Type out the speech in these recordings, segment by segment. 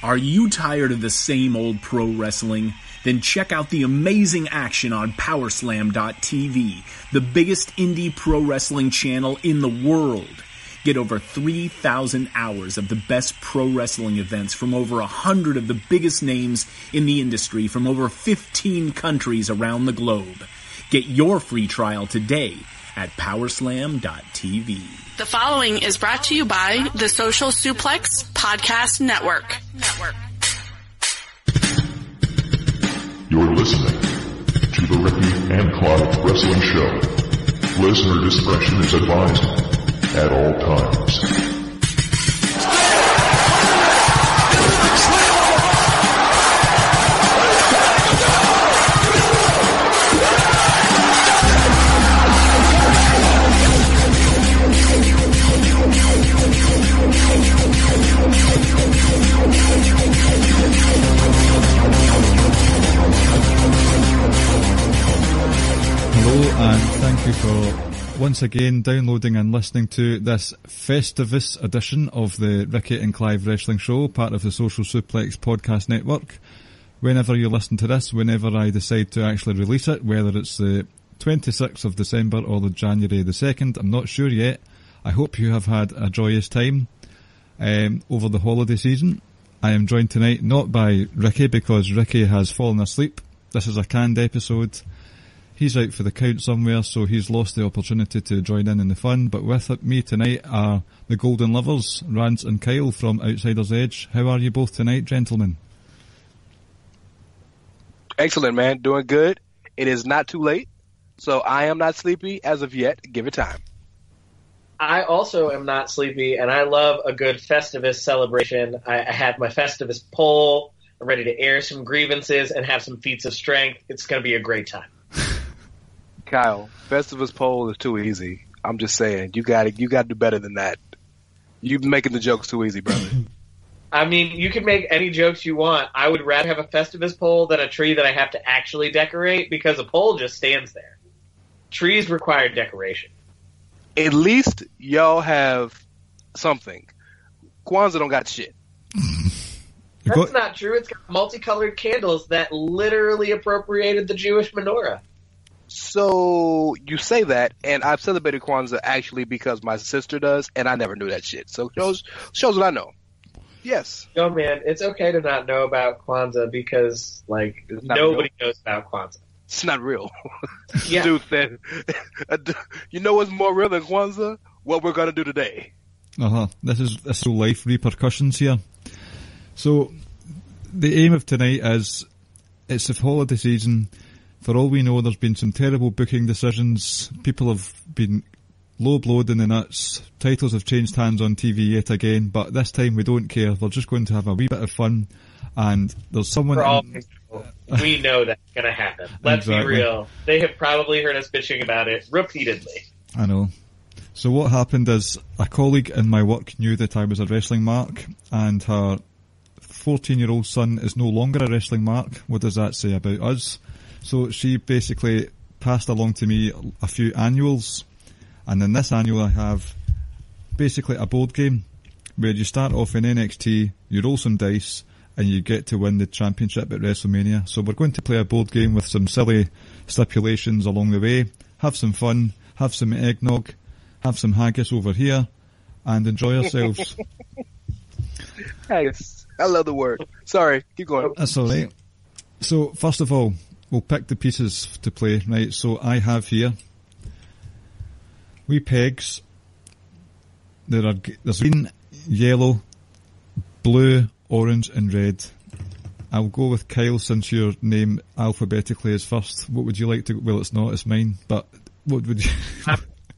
Are you tired of the same old pro wrestling? Then check out the amazing action on Powerslam.tv, the biggest indie pro wrestling channel in the world. Get over 3,000 hours of the best pro wrestling events from over 100 of the biggest names in the industry from over 15 countries around the globe. Get your free trial today at Powerslam.tv. The following is brought to you by the Social Suplex Podcast Network. You're listening to the Ricky and Clive Wrestling Show. Listener discretion is advised at all times. And thank you for once again downloading and listening to this festivus edition of the Ricky and Clive Wrestling Show, part of the Social Suplex Podcast Network. Whenever you listen to this, whenever I decide to actually release it, whether it's the 26th of December or the January the 2nd, I'm not sure yet. I hope you have had a joyous time over the holiday season. I am joined tonight not by Ricky, because Ricky has fallen asleep. This is a canned episode. He's out for the count somewhere, so he's lost the opportunity to join in the fun. But with me tonight are the Golden Lovers, Rance and Kyle from Outsider's Edge. How are you both tonight, gentlemen? Excellent, man. Doing good. It is not too late, so I am not sleepy as of yet. Give it time. I also am not sleepy, and I love a good Festivus celebration. I had my Festivus poll. I'm ready to air some grievances and have some feats of strength. It's going to be a great time. Kyle, Festivus poll is too easy. I'm just saying, you got to do better than that. You making the jokes too easy, brother. I mean, you can make any jokes you want. I would rather have a Festivus pole than a tree that I have to actually decorate, because a pole just stands there. Trees require decoration. At least y'all have something. Kwanzaa don't got shit. That's not true. It's got multicolored candles that literally appropriated the Jewish menorah. So you say that, and I've celebrated Kwanzaa actually because my sister does, and I never knew that shit. So shows what I know. Yes. Yo, man, it's okay to not know about Kwanzaa because, like, nobody knows about Kwanzaa. It's not real. Yeah. Dude, you know what's more real than Kwanzaa? What we're going to do today. This is real life repercussions here. So, the aim of tonight is, it's the holiday season. For all we know, there's been some terrible booking decisions. People have been low-blowed in the nuts. Titles have changed hands on TV yet again, but this time we don't care. We're just going to have a wee bit of fun. And there's someone... We know that's going to happen. Let's be real. They have probably heard us bitching about it repeatedly. I know. So what happened is, a colleague in my work knew that I was a wrestling mark, and her 14-year-old son is no longer a wrestling mark. What does that say about us? So she basically passed along to me a few annuals, and in this annual I have basically a board game where you start off in NXT, you roll some dice, and you get to win the championship at WrestleMania. So we're going to play a board game with some silly stipulations along the way, have some fun, have some eggnog, have some haggis over here, and enjoy ourselves. Haggis. I love the word. Sorry, keep going. That's alright. So first of all, we'll pick the pieces to play, right? So I have here wee pegs. There's green, yellow, blue, orange and red. I'll go with Kyle, since your name alphabetically is first. What would you like to... Well, it's not, it's mine, but what would you...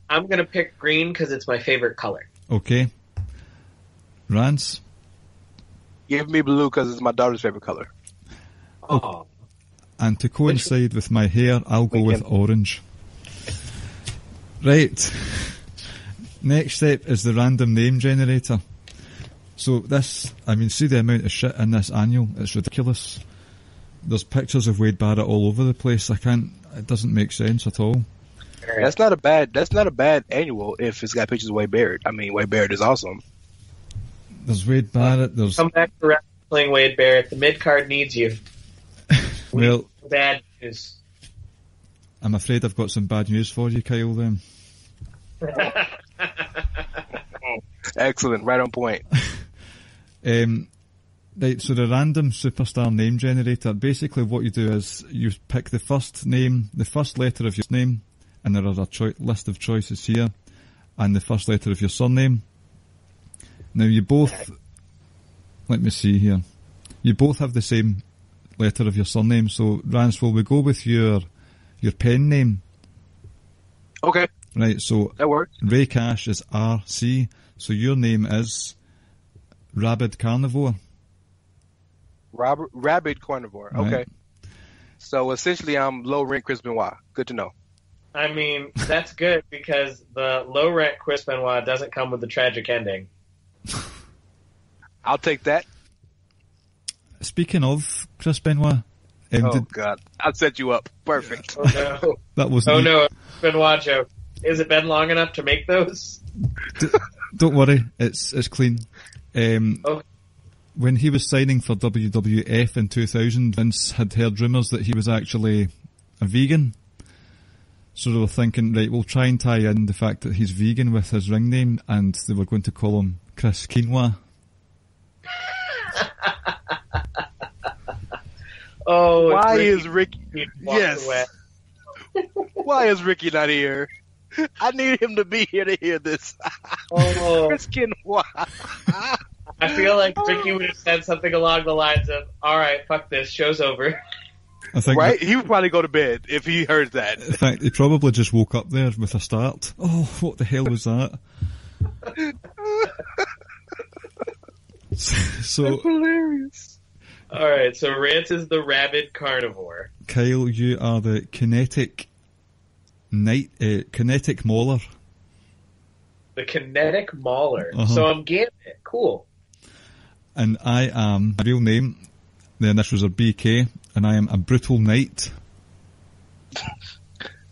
I'm going to pick green because it's my favorite color. Okay. Rance? Give me blue because it's my daughter's favorite color. Oh. And to coincide with my hair, I'll go with orange. Right. Next step is the random name generator. So this, I mean, see the amount of shit in this annual. It's ridiculous. There's pictures of Wade Barrett all over the place. It doesn't make sense at all. That's not a bad annual if it's got pictures of Wade Barrett. I mean, Wade Barrett is awesome. There's Wade Barrett. There's come back to wrestling Wrestling, Wade Barrett. The mid-card needs you. Well, Bad news. I'm afraid I've got some bad news for you, Kyle, then. Excellent. Right on point. Right, so the random superstar name generator, basically what you do is you pick the first name, the first letter of your name, and there are a list of choices here, and the first letter of your surname. Now you both, let me see here, you both have the same letter of your surname, so Rance, will we go with your pen name? Okay. Right, so that works. Ray Cash is RC, so your name is Rabid Carnivore. Rabid Carnivore. Right. Okay. So essentially, I'm low rent Chris Benoit. Good to know. I mean, that's good because the low rent Chris Benoit doesn't come with the tragic ending. I'll take that. Speaking of Chris Benoit, God, I'll set you up. Perfect. Oh no! That was no, Benoit joke. Has it been long enough to make those? Don't worry, it's clean. Okay. When he was signing for WWF in 2000, Vince had heard rumours that he was actually a vegan. So they were thinking, right, we'll try and tie in the fact that he's vegan with his ring name, and they were going to call him Chris Quinoa. Oh, why Ricky is Ricky? Yes. Why is Ricky not here? I need him to be here to hear this. Oh. Chris Quinoa. I feel like Ricky would have said something along the lines of, "All right, fuck this, show's over." I think right? He would probably go to bed if he heard that. In fact, he probably just woke up there with a start. Oh, what the hell was that? So that's hilarious. All right, so Rance is the rabid carnivore. Kyle, you are the kinetic mauler. The kinetic mauler. Uh-huh. So I'm Gambit. Cool. And I am, my real name, the initials are BK, and I am a brutal knight.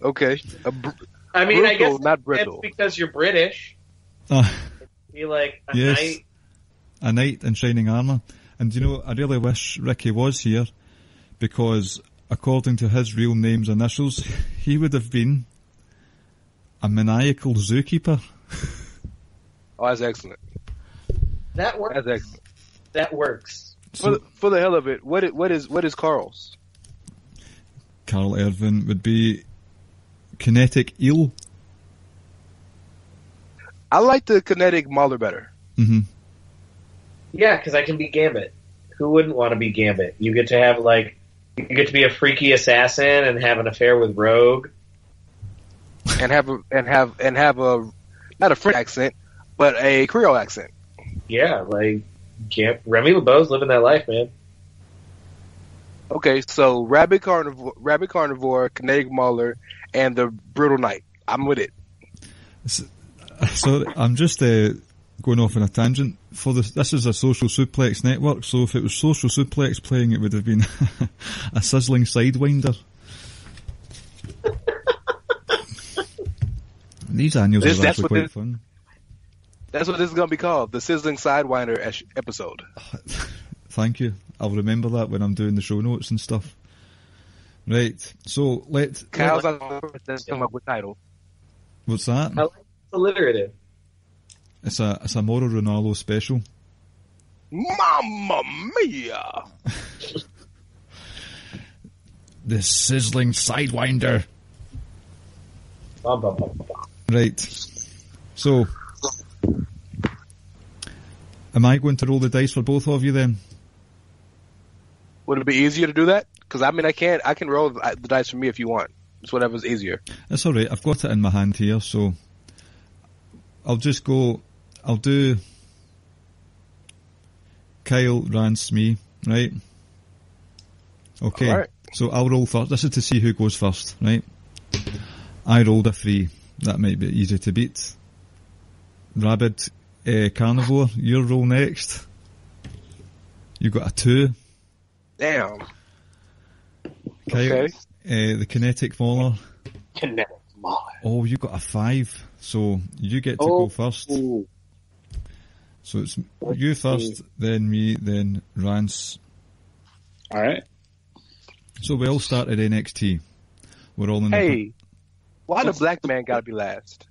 Okay. I mean, brutal, I guess not brittle. it's because you're British. Be like a yes, knight. A knight in shining armour. And you know, I really wish Ricky was here, because according to his real name's initials, he would have been a maniacal zookeeper. Oh, that's excellent. That works. That's excellent. That works. For the hell of it, what is Carl's? Carl Irvin would be kinetic eel. I like the kinetic mauler better. Mm-hmm. Yeah, because I can be Gambit. Who wouldn't want to be Gambit? You get to have you get to be a freaky assassin and have an affair with Rogue, and have a not a French accent, but a Creole accent. Yeah, Remy LeBeau's living that life, man. Okay, so Rabid Carnivore, Kinetic Mauler, and the Brutal Knight. I'm with it. So I'm just going off on a tangent. This is a Social Suplex network, so if it was Social Suplex playing, it would have been a Sizzling Sidewinder. These annuals are actually quite fun. That's what this is going to be called, the Sizzling Sidewinder episode. Thank you. I'll remember that when I'm doing the show notes and stuff. Right, so Kyle's come up with title. What's that? I like alliterative. It's a Mauro Ronaldo special. Mamma mia! The Sizzling Sidewinder. Right. So, am I going to roll the dice for both of you then? Would it be easier to do that? Because I mean, I can roll the dice for me if you want. It's whatever's easier. It's alright, I've got it in my hand here, so I'll do Kyle, Rance, me, right? Okay, right. So I'll roll first. This is to see who goes first, right? I rolled a 3. That might be easy to beat. Rabid Carnivore, your roll next. You got a 2. Damn. Kyle, okay. The Kinetic Mauler. Kinetic Mauler. Oh, you got a 5. So you get to go first. Ooh. So it's you first, then me, then Rance. All right. So we all started NXT. We're all in Hey, why the black man gotta be last?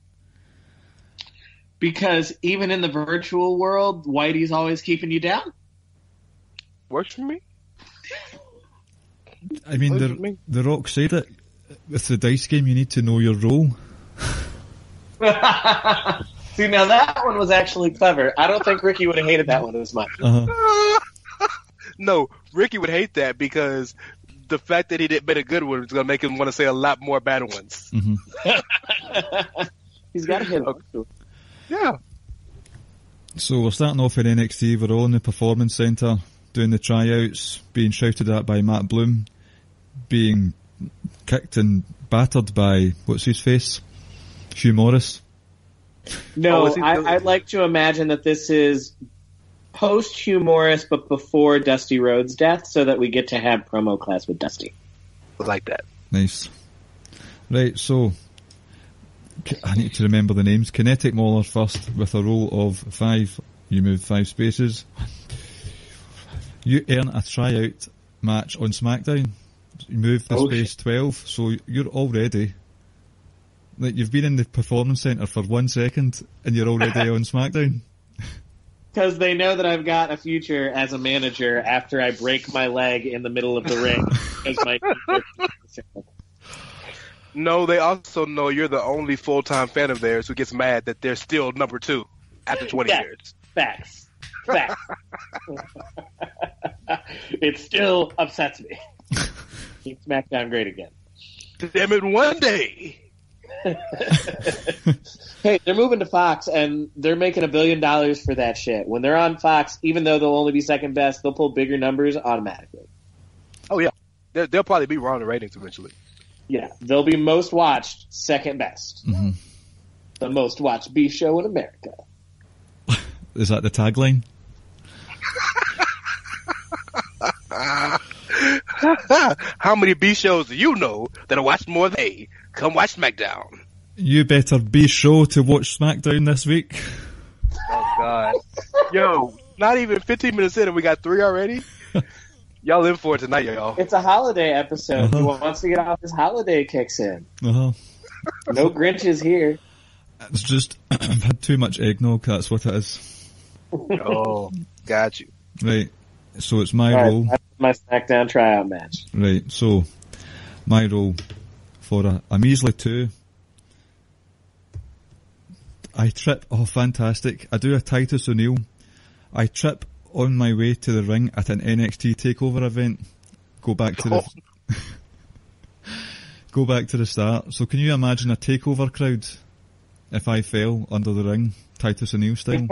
Because even in the virtual world, Whitey's always keeping you down. Works for me. I mean, the Rock said it. With the dice game, you need to know your role. See, now that one was actually clever. I don't think Ricky would have hated that one as much. No, Ricky would hate that because the fact that he didn't bet a good one is going to make him want to say a lot more bad ones. Mm-hmm. He's got to hit him. Yeah. So we're starting off at NXT. We're all in the Performance Centre, doing the tryouts, being shouted at by Matt Bloom, being kicked and battered by, what's his face? Hugh Morris. No, I'd like to imagine that this is post Hugh Morris, but before Dusty Rhodes' death, so that we get to have promo class with Dusty. Like that. Nice. Right, so I need to remember the names. Kinetic Mauler first with a roll of 5. You move 5 spaces. You earn a tryout match on SmackDown. You move the space 12, so you're already... Like, you've been in the Performance Centre for 1 second, and you're already on SmackDown. Because they know that I've got a future as a manager after I break my leg in the middle of the ring. No, they also know you're the only full-time fan of theirs who gets mad that they're still number 2 after 20 years. Facts. It still upsets me. Keep SmackDown great again. Damn it, one day. Hey, they're moving to Fox, and they're making $1 billion for that shit. When they're on Fox, even though they'll only be second best, they'll pull bigger numbers automatically. Oh, yeah. They'll probably be Raw in the ratings eventually. Yeah, they'll be most watched, second best. Mm-hmm. The most watched B show in America. Is that the tagline? How many B shows do you know that are watched more than they? Come watch SmackDown. You better be sure to watch SmackDown this week. Oh, God. Yo, not even 15 minutes in and we got 3 already? Y'all in for it tonight, y'all. It's a holiday episode. Who wants to get off his holiday kicks in? No Grinches here. It's just, I've had too much eggnog, that's what it is. Oh, got you. Right, so it's my role. That's my SmackDown tryout match. Right, so my role for a measly 2. I trip, fantastic. I do a Titus O'Neil. I trip on my way to the ring at an NXT TakeOver event. Go back to the start. So can you imagine a TakeOver crowd if I fell under the ring, Titus O'Neil style?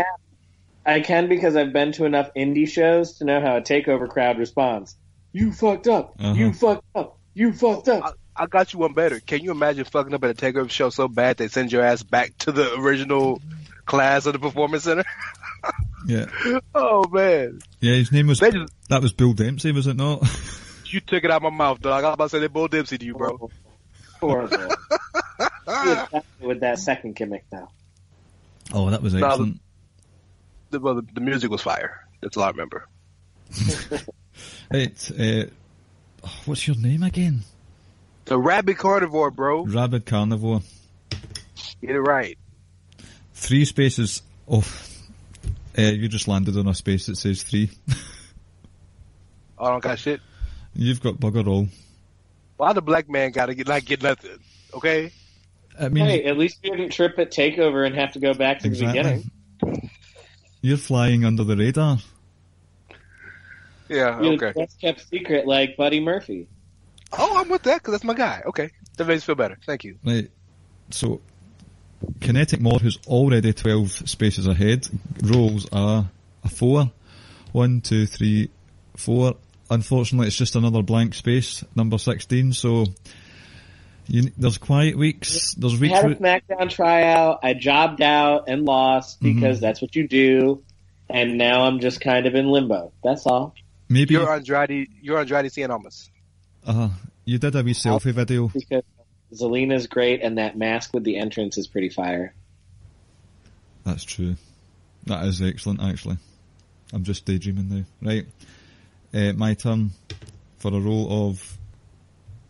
I can because I've been to enough indie shows to know how a TakeOver crowd responds. You fucked up. You fucked up. You fucked up. I got you one better. Can you imagine fucking up at a TakeOver show so bad they send your ass back to the original class of the Performance Center? Yeah. Oh, man. Yeah, his name was... that was Bill Dempsey, was it not? You took it out of my mouth, dog. I was about to say that Bill Dempsey to you, bro. Horrible. With that second gimmick, though. Oh, that was excellent. The music was fire. That's all I remember. Right, what's your name again? The Rabid Carnivore, bro. Rabid Carnivore. Get it right. 3 spaces. Oh, you just landed on a space that says 3. Oh, I don't got shit. You've got bugger all. Why the black man gotta get nothing? Okay. I mean, hey, at least you didn't trip at TakeOver and have to go back to the beginning. You're flying under the radar. Yeah, You're okay. Best kept secret like Buddy Murphy. Oh, I'm with that because that's my guy. Okay. That makes me feel better. Thank you. Right. So, Kinetic Moore, who's already 12 spaces ahead, rolls a 4. 1, 2, 3, 4. Unfortunately, it's just another blank space, number 16, so there's quiet weeks. There's weeks. I had a SmackDown tryout. I jobbed out and lost because that's what you do, and now I'm just kind of in limbo. That's all. Maybe you're Andrade Cien Almas. You did a wee selfie video. Because Zelina's great, and that mask with the entrance is pretty fire. That's true. That is excellent, actually. I'm just daydreaming now. Right. My turn for a roll of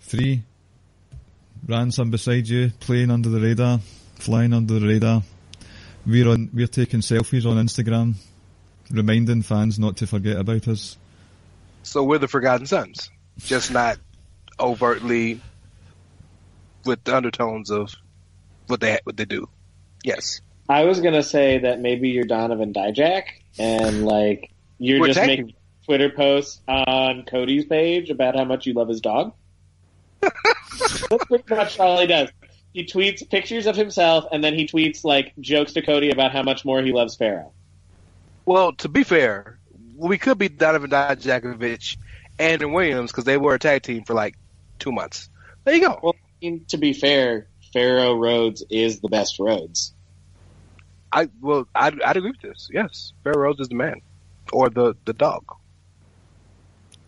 3. Rance, I'm beside you, playing under the radar, flying under the radar. We're taking selfies on Instagram, reminding fans not to forget about us. So we're the Forgotten Sons, just not overtly with the undertones of what they do. Yes. I was gonna say that maybe you're Donovan Dijak, and like you're just making Twitter posts on Cody's page about how much you love his dog. That's pretty much all he does. He tweets pictures of himself, and then he tweets like jokes to Cody about how much more he loves Pharaoh. Well, to be fair, we could be Donovan Dijakovic and Williams because they were a tag team for like 2 months. There you go. Well, I mean, to be fair, Pharaoh Rhodes is the best Rhodes. I'd agree with this. Yes, Pharaoh Rhodes is the man, or the dog.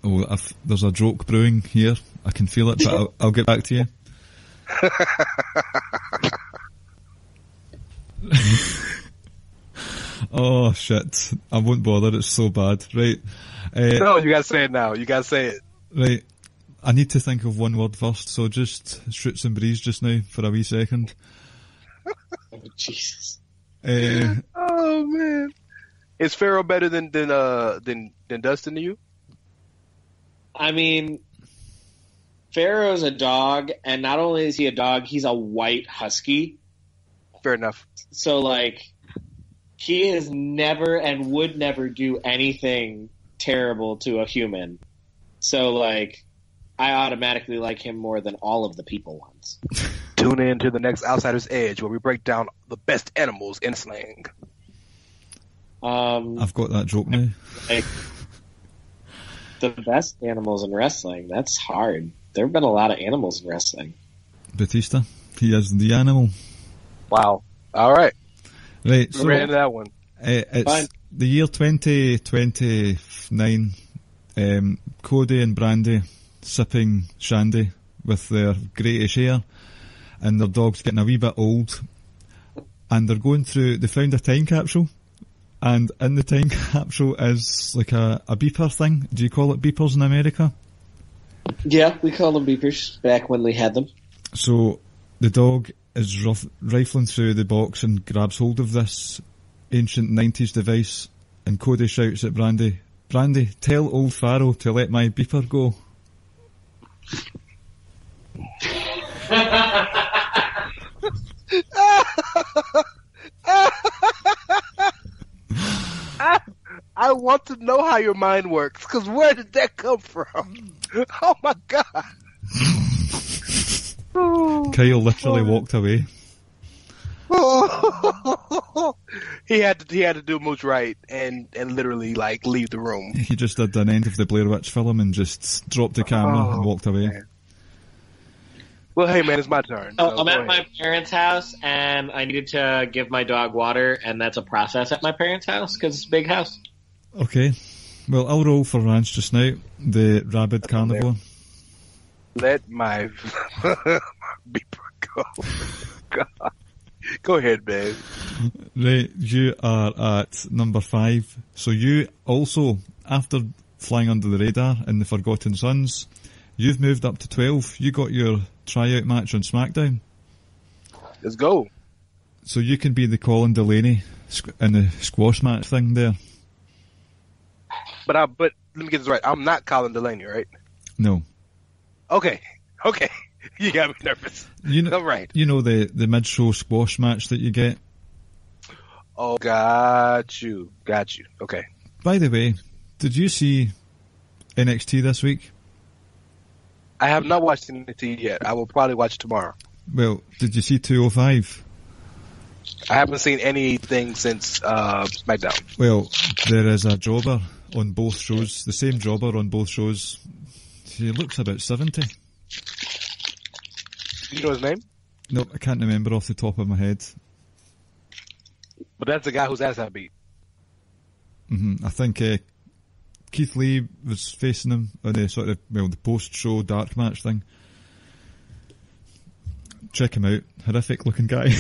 Oh, there's a joke brewing here. I can feel it, but I'll get back to you. Oh shit! I won't bother. It's so bad. Right? No, you gotta say it now. You gotta say it. Right. I need to think of one word first. So just shoot some breeze just now for a wee second. Oh, Jesus. Oh man, is Pharaoh better than Dustin to you? I mean, Pharaoh's a dog, and not only is he a dog, he's a white husky. Fair enough. So, like, he has never and would never do anything terrible to a human. So, like, I automatically like him more than all of the people ones. Tune in to the next Outsider's Edge, where we break down the best animals in slang. I've got that joke now. Like, the best animals in wrestling, that's hard. There have been a lot of animals in wrestling. Batista, he is the animal. Wow. All right. Right, so ran into that one. It's Fine. the year 2029. Cody and Brandy sipping shandy with their greyish hair, and their dog's getting a wee bit old, and they're going through. They found a time capsule, and in the time capsule is like a beeper thing. Do you call it beepers in America? Yeah, we call them beepers back when we had them. So the dog is rifling through the box and grabs hold of this ancient 90s device, and Cody shouts at Brandy, "Brandy, tell old Pharaoh to let my beeper go." I want to know how your mind works, because where did that come from? Oh my god. Kyle literally walked away. He had to do Mooch right and literally like leave the room. He just did an end of the Blair Witch film and just dropped the camera and walked away. Man. Well, hey man, it's my turn. So I'm at my parents' house, and I needed to give my dog water, and that's a process at my parents' house because it's a big house. Okay. Well, I'll roll for Rance just now. The rabid carnivore. Let my beeper go. God. Go ahead, babe. Right, you are at number 5. So you also, after flying under the radar in the Forgotten Sons, you've moved up to 12. You got your tryout match on SmackDown. Let's go. So you can be the Colin Delaney in the squash match thing there. But let me get this right. I'm not Colin Delaney, right? No. Okay. You got me nervous. All right. You know the mid-show squash match that you get? Oh, got you. Okay. By the way, did you see NXT this week? I have not watched NXT yet. I will probably watch it tomorrow. Well, did you see 205? I haven't seen anything since SmackDown. Well, there is a jobber on both shows, the same jobber on both shows. He looks about 70. You know his name? No, I can't remember off the top of my head. But that's the guy whose ass I beat. I think Keith Lee was facing him on the the post-show dark match thing. Check him out. Horrific looking guy.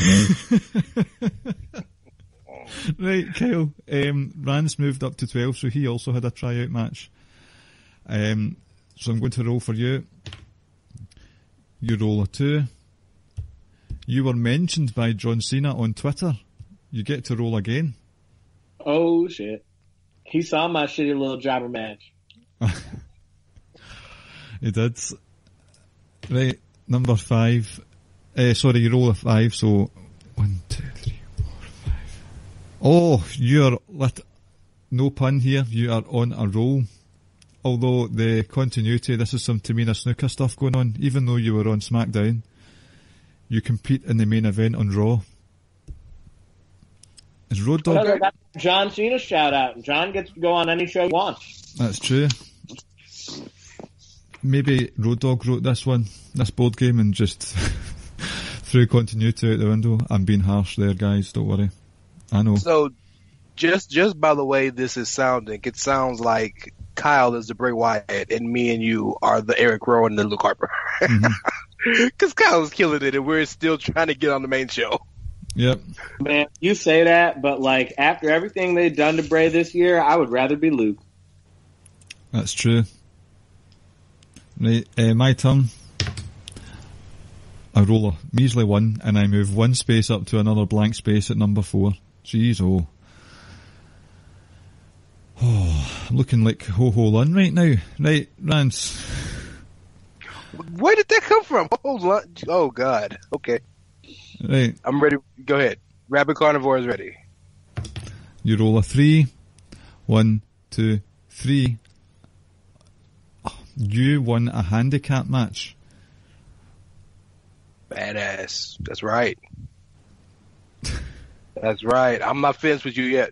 Right, Kyle. Rance moved up to 12, so he also had a tryout match. So I'm going to roll for you. You roll a 2. You were mentioned by John Cena on Twitter. You get to roll again. Oh, shit. He saw my shitty little jobber match. He did. Right, number 5. Sorry, you roll a 5, so 1, 2, 3, 4, 5. Oh, you're no pun here, you are on a roll. Although the continuity, this is some Tamina Snuka stuff going on. Even though you were on SmackDown, you compete in the main event on Raw. Is Road Dogg? No, that's John Cena's shout out. John gets to go on any show he wants. That's true. Maybe Road Dogg wrote this board game, and just threw continuity out the window. I'm being harsh there, guys. Don't worry. I know. So, just by the way this is sounding, it sounds like Kyle is the Bray Wyatt, and me and you are the Eric Rowan and the Luke Harper. Because Kyle's killing it, and we're still trying to get on the main show. Yep. Man, you say that, but like after everything they've done to Bray this year, I would rather be Luke. That's true. Right, my turn. I roll a measly 1, and I move 1 space up to another blank space at number 4. Jeez, oh. Oh, I'm looking like Ho-Ho Lun right now. Right, Rance. Where did that come from? Oh, God. Okay. Right. I'm ready. Go ahead. Rabbit Carnivore is ready. You roll a 3. 1, 2, 3. You won a handicap match. Badass. That's right. That's right. I'm not finished with you yet.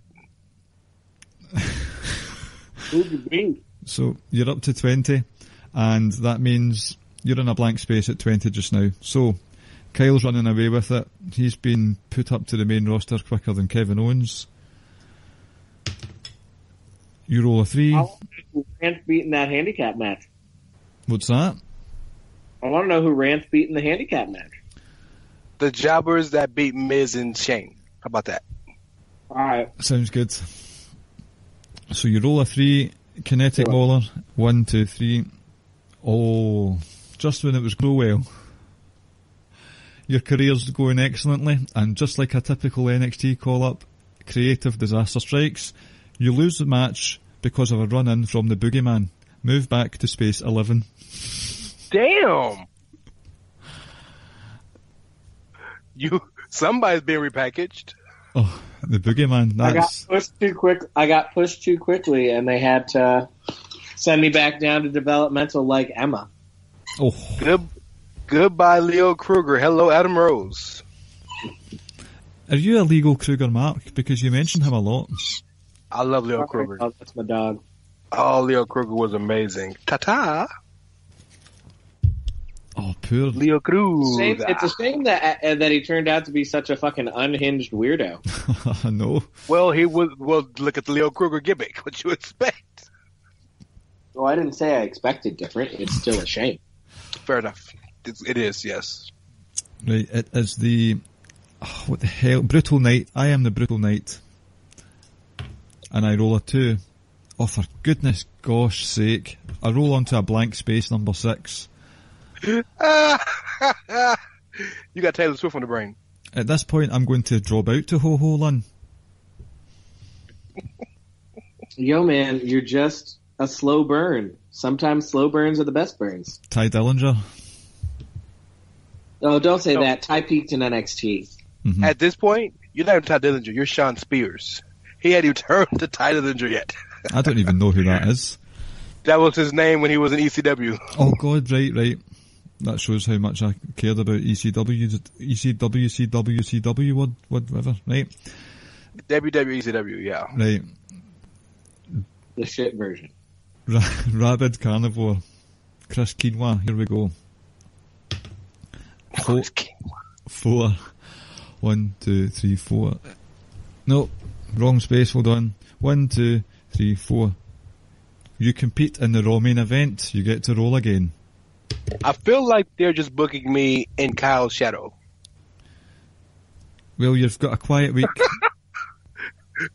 Who'd you beat? So you're up to 20, and that means you're in a blank space at 20 just now. So Kyle's running away with it. He's been put up to the main roster quicker than Kevin Owens. You roll a 3. How who Rance beat in that handicap match? What's that? I want to know who Rance beat in the handicap match. The jobbers that beat Miz and Shane. How about that? All right. Sounds good. So you roll a 3, kinetic mauler, 1, 2, 3. Oh, just when it was go well. Your career's going excellently, and just like a typical NXT call-up, creative disaster strikes. You lose the match because of a run-in from the Boogeyman. Move back to space 11. Damn! Somebody's being repackaged. Oh, the Boogeyman. I got pushed too quickly, and they had to send me back down to developmental like Emma. Oh. Goodbye, Leo Kruger. Hello, Adam Rose. Are you a legal Kruger mark? Because you mention him a lot. I love Leo Kruger. Oh, that's my dog. Oh, Leo Kruger was amazing. Ta-ta. Oh, poor Leo Kruger. It's a shame that he turned out to be such a fucking unhinged weirdo. I know. Well, look at the Leo Kruger gimmick. What you expect? Well, I didn't say I expected different. It's still a shame. Fair enough. It is, yes. Right, it is the... Oh, what the hell? Brutal Knight. I am the Brutal Knight. And I roll a 2. Oh, for goodness gosh sake. I roll onto a blank space, number 6. You got Taylor Swift on the brain. At this point, I'm going to drop out to Ho-Ho Lun. Yo, man, you're just a slow burn. Sometimes slow burns are the best burns. Ty Dillinger. Oh, don't say that. Ty peaked in NXT. Mm-hmm. At this point, you're not even Ty Dillinger. You're Sean Spears. He hadn't even turned to Ty Dillinger yet. I don't even know who that is. That was his name when he was in ECW. Oh, God, right. That shows how much I cared about ECW, CW, whatever, right? WWECW, yeah. Right. The shit version. Rabid Carnivore. Chris Quinoa, here we go. 4. 1, 2, 3, 4. No, wrong space, hold on. 1, 2, 3, 4. You compete in the Raw main event. You get to roll again. I feel like they're just booking me in Kyle's shadow. Well, you've got a quiet week.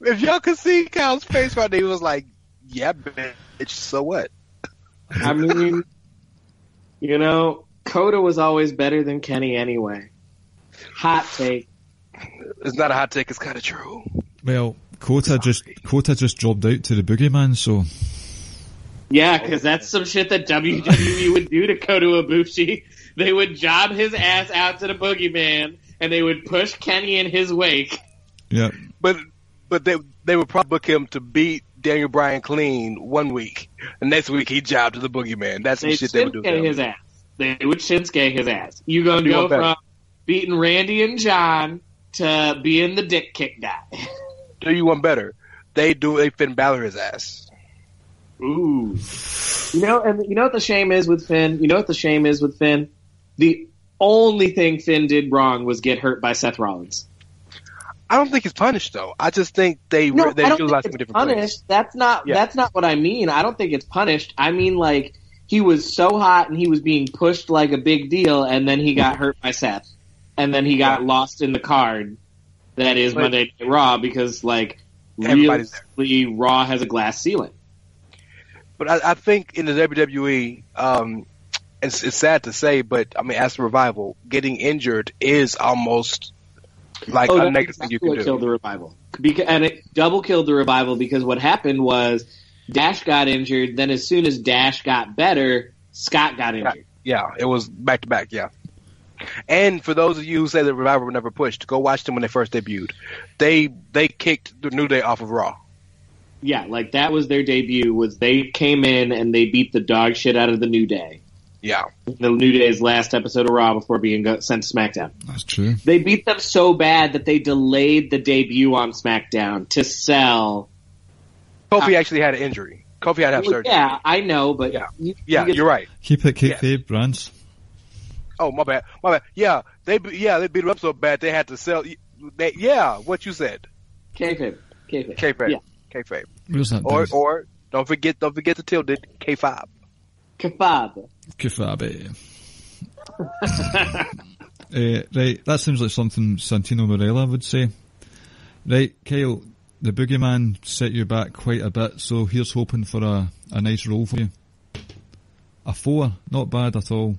If y'all could see Kyle's face right there, he was like, "Yeah, bitch. So what?" I mean, Kota was always better than Kenny anyway. Hot take. It's not a hot take. It's kind of true. Well, Kota just jobbed out to the Boogeyman, so. Yeah, because that's some shit that WWE would do to Kota Ibushi. They would job his ass out to the Boogeyman, and they would push Kenny in his wake. Yeah. But they would probably book him to beat Daniel Bryan clean 1 week, and next week he jobbed to the Boogeyman. That's some shit they would do. His ass. They would Shinsuke his ass. You gonna go from beating Randy and John to being the dick kick guy. Do you want better? They Finn Balor his ass. Ooh. You know what the shame is with Finn? The only thing Finn did wrong was get hurt by Seth Rollins. I don't think he's punished though. I just think they utilize him in different places. That's not what I mean. I don't think it's punished. I mean like he was so hot and he was being pushed like a big deal, and then he got hurt by Seth, and then he got lost in the card. That is Monday Night Raw, because like realistically, Raw has a glass ceiling. But I think in the WWE, it's sad to say, but I mean, as for Revival, getting injured is almost like a negative thing you can do. Killed the Revival, and it double killed the Revival, because what happened was Dash got injured. Then as soon as Dash got better, Scott got injured. Yeah, it was back to back. Yeah. And for those of you who say the Revival were never pushed, go watch them when they first debuted. They kicked the New Day off of Raw. Yeah, like that was their debut. Was they came in and they beat the dog shit out of the New Day. Yeah, the New Day's last episode of Raw before being sent to SmackDown. That's true. They beat them so bad that they delayed the debut on SmackDown to sell. Kofi actually had an injury. Kofi had to have surgery. Yeah, I know, but you're right. Keep it, Rance. Oh, my bad. Yeah, they beat him up so bad they had to sell. What you said. Kayfabe. Yeah. Kayfabe. Where's that? Or don't forget to tilt it. K5. Kayfabe. Right, that seems like something Santino Marella would say. Right, Kyle, the Boogeyman set you back quite a bit, so here's hoping for a nice roll for you. A 4, not bad at all.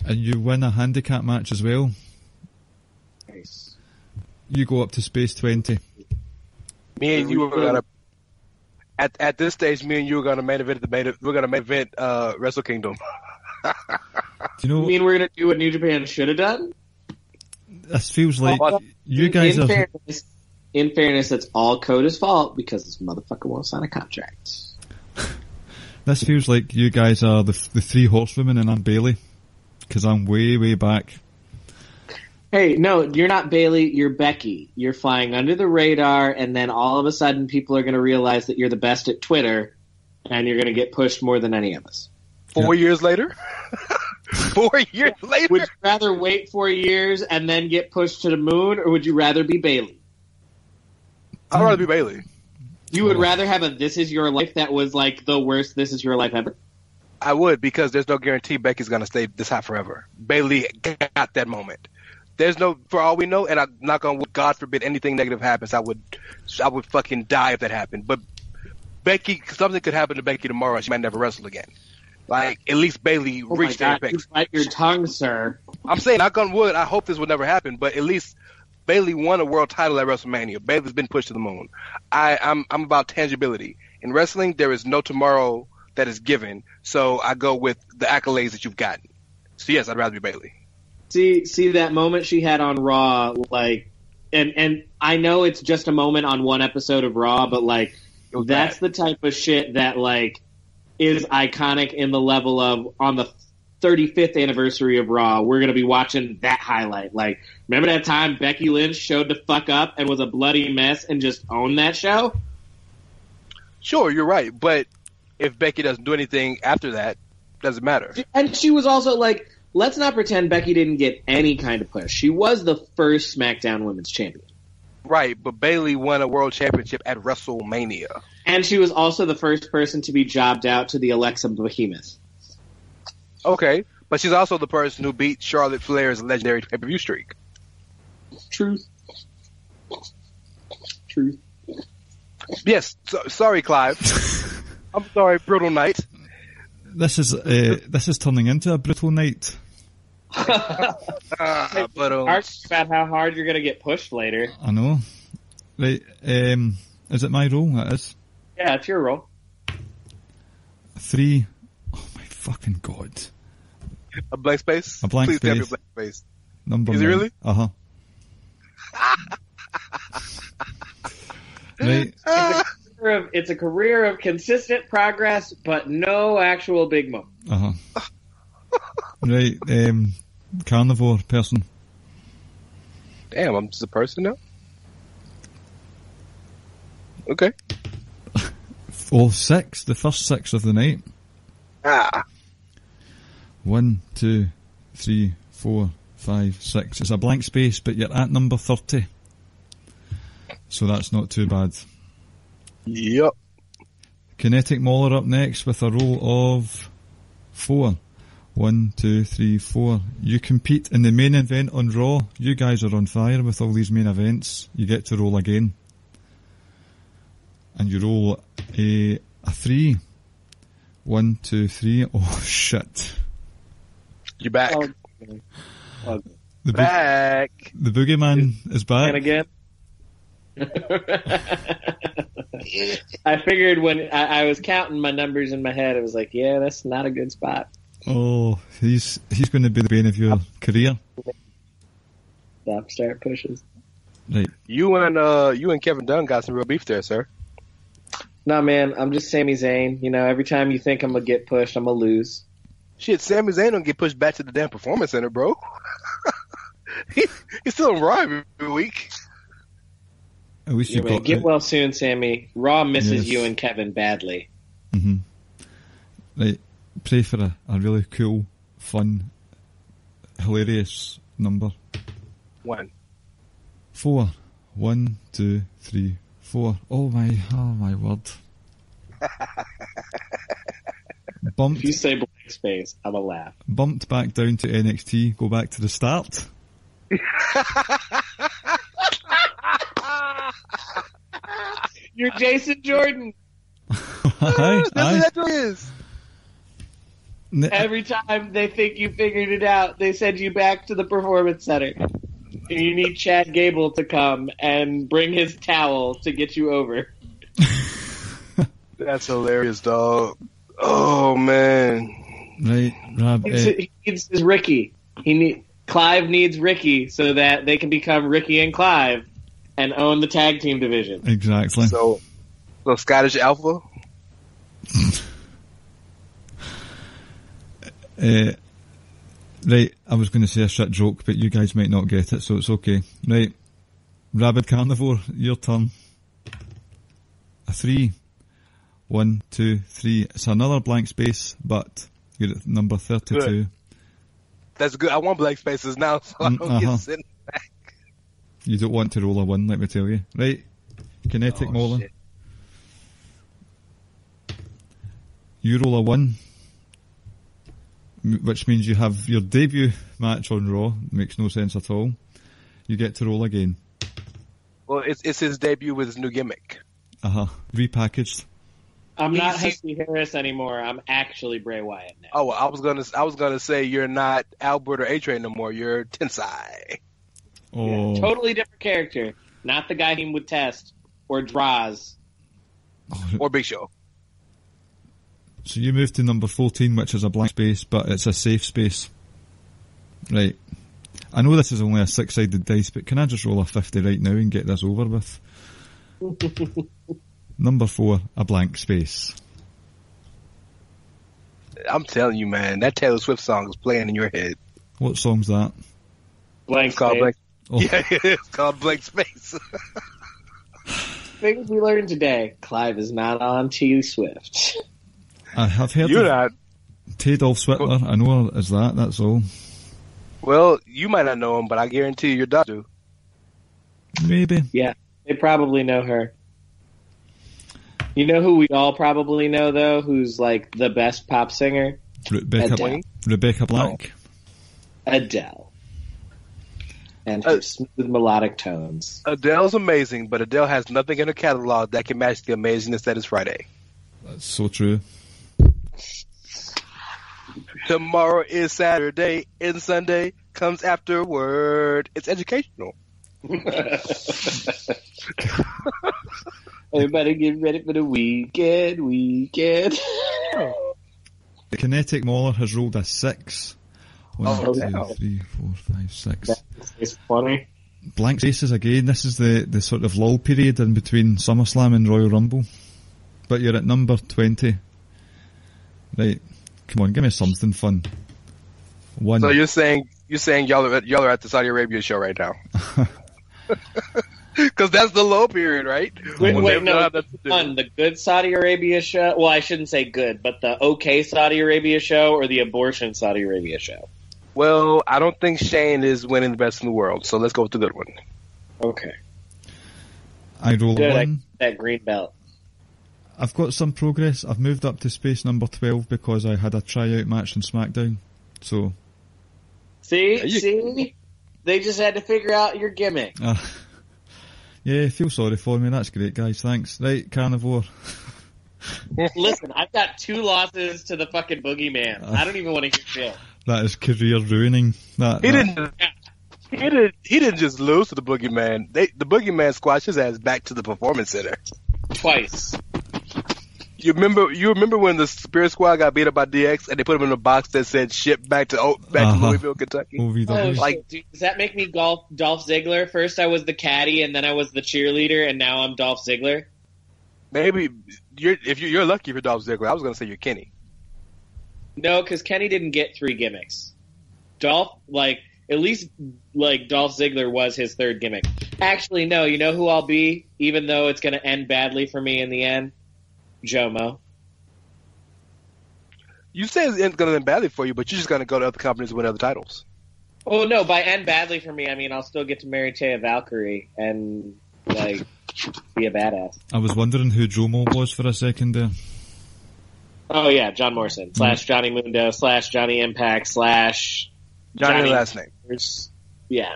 And you win a handicap match as well. Nice. You go up to Space 20. Me and you are gonna at this stage. Me and you are gonna main event we're gonna main event Wrestle Kingdom. Do you know? You mean we're gonna do what New Japan should have done? This feels like you guys are. In fairness, that's all Coda's fault because this motherfucker won't sign a contract. This feels like you guys are the three horsewomen and I'm Bailey. Because I'm way back. Hey, no, you're not Bailey, you're Becky. You're flying under the radar, and then all of a sudden people are going to realize that you're the best at Twitter, and you're going to get pushed more than any of us. 4 years later? 4 years later? Would you rather wait 4 years and then get pushed to the moon, or would you rather be Bailey? I'd rather be Bailey. You would rather have a This Is Your Life that was like the worst This Is Your Life ever? I would, because there's no guarantee Becky's going to stay this hot forever. Bailey got that moment. There's no, for all we know, and I'm not going to, God forbid anything negative happens, I would fucking die if that happened. But Becky, something could happen to Becky tomorrow and she might never wrestle again. Like, at least Bailey reached the apex. Bite your tongue, sir. I'm saying, knock on wood, I hope this would never happen, but at least Bailey won a world title at WrestleMania. Bailey's been pushed to the moon. I'm about tangibility. In wrestling, there is no tomorrow that is given, so I go with the accolades that you've gotten. So yes, I'd rather be Bailey. See that moment she had on Raw, like, and I know it's just a moment on one episode of Raw, but like, that's the type of shit that like is iconic in the level of on the 35th anniversary of Raw, we're gonna be watching that highlight. Like, remember that time Becky Lynch showed the fuck up and was a bloody mess and just owned that show? Sure, you're right, but if Becky doesn't do anything after that, doesn't matter. And she was also like, let's not pretend Becky didn't get any kind of push. She was the first SmackDown Women's Champion. Right, but Bayley won a world championship at WrestleMania. And she was also the first person to be jobbed out to the Alexa Behemoth. Okay, but she's also the person who beat Charlotte Flair's legendary pay-per-view streak. Truth. Truth. Yes, sorry, Clive. I'm sorry, Brutal Night. This is turning into a brutal night. But About how hard you're going to get pushed later. I know. Right, is it my role? That is. Yeah, it's your role. 3. Oh my fucking god. a blank space? A blank Please space. have your blank space. Number Is it 9. really? Uh-huh. Right. It's a career of consistent progress, but no actual big moment. Uh-huh. Right, carnivore person. Damn, I'm just a person now? Okay. 6, the first 6 of the night. 1, 2, 3, 4, 5, 6. It's a blank space, but you're at number 30. So that's not too bad. Yep. Kinetic Mauler up next with a roll of 4. 1, 2, 3, 4. You compete in the main event on Raw. You guys are on fire with all these main events. You get to roll again. And you roll a 3. 1, 2, 3. Oh, shit. You're back. The Back. The boogeyman is back. And again. I figured when I was counting my numbers in my head, I was like, yeah, that's not a good spot. Oh, he's going to be the bane of your career. Start pushes. Right. You and Kevin Dunn got some real beef there, sir. No, man, I'm just Sami Zayn. You know, every time you think I'm going to get pushed, I'm going to lose. Shit, Sami Zayn don't get pushed back to the damn Performance Center, bro. He's still on Raw every week. At least Yeah, man, get well soon, Sammy. Raw misses you and Kevin badly. Mm-hmm. Right. Pray for a really cool, fun, hilarious number. 1. 4. 1, 2, 3, 4. Oh my word. If you say blank space, I'm going to laugh. Bumped back down to NXT, go back to the start. You're Jason Jordan. Aye. That's what it is. Every time they think you figured it out, they send you back to the Performance Center. And you need Chad Gable to come and bring his towel to get you over. That's hilarious, dog. Oh, man. Right, Rob. He needs his Ricky. Clive needs Ricky so that they can become Ricky and Clive and own the tag team division. Exactly. So Scottish Alpha? Right, I was going to say a shit joke, but you guys might not get it, so it's okay. Right, Rabid Carnivore, your turn. A 3. 1, 2, 3. It's another blank space, but you're at number 32. Good. That's good. I want blank spaces now, so I don't get sitting back. You don't want to roll a 1, let me tell you. Right, Kinetic Mauler. Shit. You roll a 1, which means you have your debut match on Raw. Makes no sense at all. You get to roll again. Well, it's his debut with his new gimmick. Repackaged. I'm not Husky Harris anymore. I'm actually Bray Wyatt now. Oh, well, I was gonna say you're not Albert or A-Train no more. You're Tensai. Oh, Yeah, totally different character. Not the guy he would test or Draws. Or Big Show. So you move to number 14, which is a blank space, but it's a safe space. Right. I know this is only a 6-sided dice, but can I just roll a 50 right now and get this over with? Number 4, a blank space. I'm telling you, man, that Taylor Swift song is playing in your head. What song's that? Blank It's called space. Blank. Oh. Yeah, it's called Blank Space. Things we learned today. Clive is not on T. Swift. I have heard You're of not. Adolf Switler. I know her as that, that's all. Well, you might not know him, but I guarantee you your dad do. Maybe. Yeah, they probably know her. You know who we all probably know, though, who's like the best pop singer? Rebecca Adele. Black. Adele. and her smooth melodic tones. Adele's amazing, but Adele has nothing in her catalog that can match the amazingness that is Friday. That's so true. Tomorrow is Saturday, and Sunday comes afterward. It's educational. Everybody get ready for the weekend. The Kinetic Mauler has rolled a 6. 1, 2, 3, 4, 5, 6. It's funny. Blank spaces again. This is the sort of lull period in between SummerSlam and Royal Rumble. But you're at number 20. Right. Come on, give me something fun. 1. So you're saying y'all are at the Saudi Arabia show right now? Because that's the low period, right? Wait, no, the good Saudi Arabia show. Well, I shouldn't say good, but the okay Saudi Arabia show or the abortion Saudi Arabia show. Well, I don't think Shane is winning the best in the world, so let's go with the good one. Okay. I roll good, 1. That green belt. I've got some progress. I've moved up to space number 12 because I had a tryout match in SmackDown. So, see, they just had to figure out your gimmick. Yeah, feel sorry for me. That's great, guys. Thanks. Right, Carnivore. Listen, I've got 2 losses to the fucking Boogeyman. I don't even want to hear shit. That is career ruining. He didn't just lose to the Boogeyman. The Boogeyman squashed his ass back to the Performance Center twice. You remember when the Spirit Squad got beat up by DX and they put him in a box that said "Ship back to Louisville, Kentucky"? OVW. Like, dude, does that make me Dolph Ziggler? First I was the caddy, and then I was the cheerleader, and now I'm Dolph Ziggler. Maybe you're lucky for Dolph Ziggler. I was going to say you're Kenny. No, because Kenny didn't get 3 gimmicks. Dolph Ziggler was his 3rd gimmick. Actually, no. You know who I'll be, even though it's going to end badly for me in the end? Jomo. You say it's going to end badly for you, but you're just going to go to other companies and win other titles. Oh, no, by end badly for me, I mean I'll still get to marry Taya Valkyrie and, be a badass. I was wondering who Jomo was for a second there. Oh, yeah, John Morrison, / Johnny Mundo, / Johnny Impact, / Johnny last name. Yeah,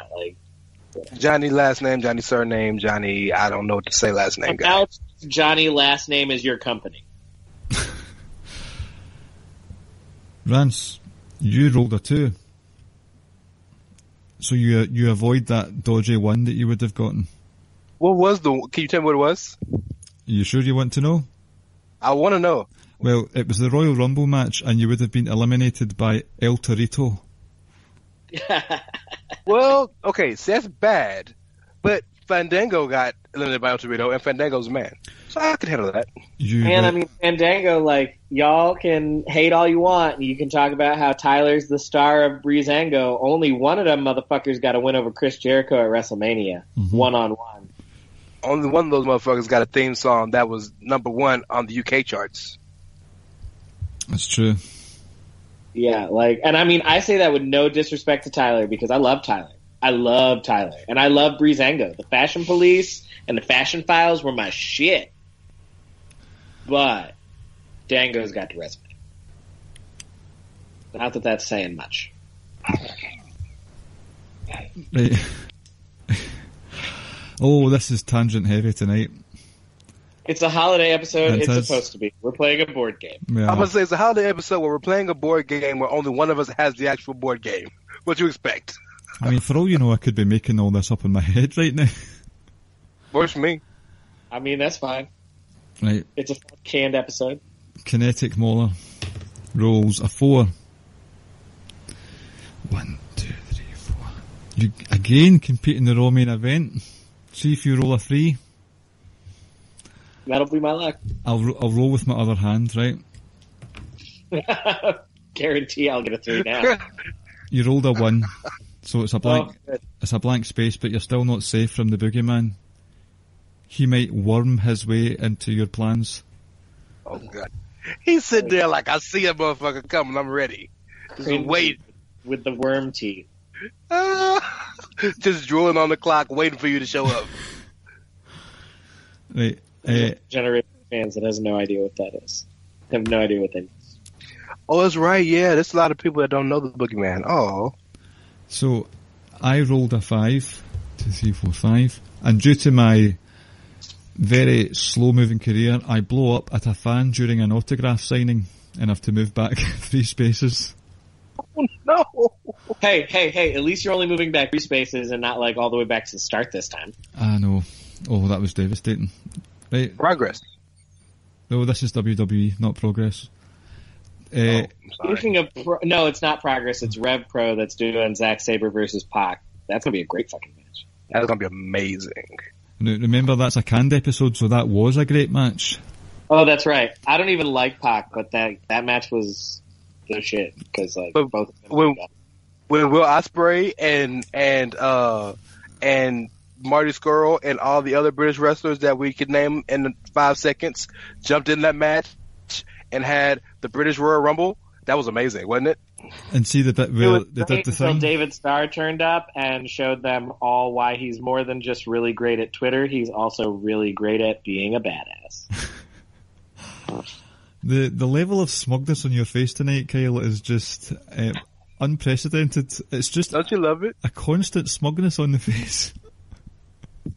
Johnny last name, Johnny surname, Johnny, I don't know what to say last name guy. Now Johnny last name is your company. Rance, you rolled a 2. So you avoid that dodgy 1 that you would have gotten. Can you tell me what it was? Are you sure you want to know? I want to know. Well, it was the Royal Rumble match and you would have been eliminated by El Torito. Well, okay, so that's bad, but Fandango got eliminated by El Torito, and Fandango's a man, so I could handle that. I mean, Fandango, y'all can hate all you want, and you can talk about how Tyler's the star of Breezango. Only one of them motherfuckers got a win over Chris Jericho at WrestleMania, 1-on-1. Only one of those motherfuckers got a theme song that was number 1 on the UK charts. That's true. Yeah, and I mean, I say that with no disrespect to Tyler because I love Tyler. And I love Breezango. The Fashion Police and the Fashion Files were my shit. But Dango's got the resume. Not that that's saying much. Right. Oh, this is tangent heavy tonight. It's a holiday episode. It's supposed to be. We're playing a board game. Yeah. I'm going to say it's a holiday episode where we're playing a board game where only one of us has the actual board game. What do you expect? I mean, for all you know, I could be making all this up in my head right now. Works for me. I mean, that's fine. Right. It's a canned episode. Kinetic Mauler rolls a 4. 1, 2, 3, 4. You again compete in the Raw main event. See if you roll a 3. That'll be my luck. I'll roll with my other hand, right? Guarantee I'll get a 3 now. You rolled a 1, so it's a blank. It's a blank space, but you're still not safe from the Boogeyman. He might worm his way into your plans. Oh God! He's sitting there like I see a motherfucker coming. I'm ready. Just wait with the worm teeth. Just drooling on the clock, waiting for you to show up. Right. Generation fans that has no idea what that is. Have no idea what that is. Oh, that's right. Yeah, there's a lot of people that don't know the Boogeyman. Oh. So, I rolled a 5. 2, 3, 4, 5. And due to my very slow-moving career, I blow up at a fan during an autograph signing and have to move back 3 spaces. Oh, no. Hey, at least you're only moving back 3 spaces and not like all the way back to the start this time. I know. Oh, that was devastating. Right. Progress. No, this is WWE, not Progress. Speaking of no, it's not Progress. It's Rev Pro that's doing Zack Sabre versus Pac. That's gonna be a great fucking match. That's gonna be amazing. Remember, that's a canned episode, so that was a great match. Oh, that's right. I don't even like Pac, but that match was the shit because like both. When Will Ospreay and Marty Scurll and all the other British wrestlers that we could name in 5 seconds jumped in that match and had the British Royal Rumble, that was amazing, wasn't it? And see the bit where they did the thing? David Starr turned up and showed them all why he's more than just really great at Twitter. He's also really great at being a badass. The level of smugness on your face tonight, Kyle, is just unprecedented. It's just... Don't you love it? A constant smugness on the face.